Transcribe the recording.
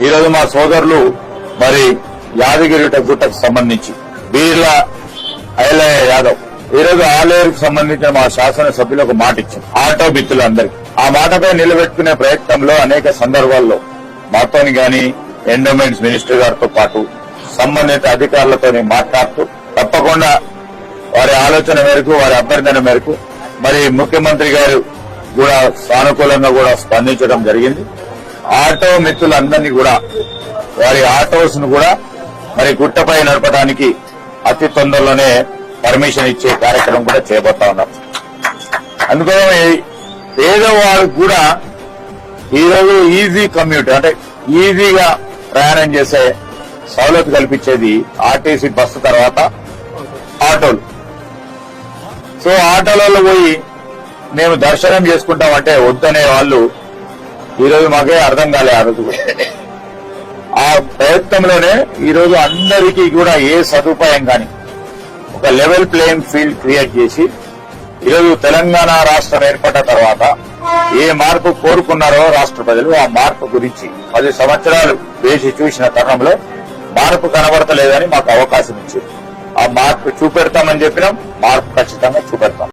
ఈరోజు మా సోదరులు మరి యాదగిరి గుట్టకు సంబంధించి బీర్ల ఐలయ్య యాదవ్ ఈరోజు ఆలేరుకు సంబంధించిన మా శాసనసభ్యులకు మాట ఇచ్చాం, ఆటో మిత్రులందరికీ. ఆ మాటపై నిలబెట్టుకునే ప్రయత్నంలో అనేక సందర్భాల్లో మాతోని గాని ఎండోమెంట్స్ మినిస్టర్ గారితో పాటు సంబంధిత అధికారులతో మాట్లాడుతూ తప్పకుండా వారి ఆలోచన మేరకు, వారి అభ్యర్థన మేరకు మరి ముఖ్యమంత్రి గారు కూడా సానుకూలంగా కూడా స్పందించడం జరిగింది. ఆటో మిత్రులందరినీ కూడా వారి ఆటోస్ ను కూడా మరి గుట్టపై నడపడానికి అతి తొందరలోనే పర్మిషన్ ఇచ్చే కార్యక్రమం కూడా చేయబోతా ఉన్నారు. అందుకోసం పేదవారు కూడా ఈరోజు ఈజీ కమ్యూట్ అంటే ఈజీగా ప్రయాణం చేసే సౌలభ్యం కల్పించేది ఆర్టీసీ బస్సు తర్వాత ఆటోలు. సో ఆటోలలో పోయి మేము దర్శనం చేసుకుంటామంటే వద్దనే వాళ్ళు ఈరోజు మాకే అర్థం కాలే. ఆ రోజు ఆ ప్రయత్నంలోనే ఈరోజు అందరికీ కూడా ఏ సదుపాయం కానీ ఒక లెవెల్ ప్లేయింగ్ ఫీల్డ్ క్రియేట్ చేసి ఈరోజు తెలంగాణ రాష్ట్రం ఏర్పడ్డ తర్వాత ఏ మార్పు కోరుకున్నారో రాష్ట్ర ప్రజలు ఆ మార్పు గురించి 10 సంవత్సరాలు వేసి చూసిన తరుణంలో మార్పు కనబడతలేదని మాకు అవకాశం ఇచ్చింది. ఆ మార్పు చూపెడతామని చెప్పినాం, మార్పు ఖచ్చితంగా చూపెడతాం.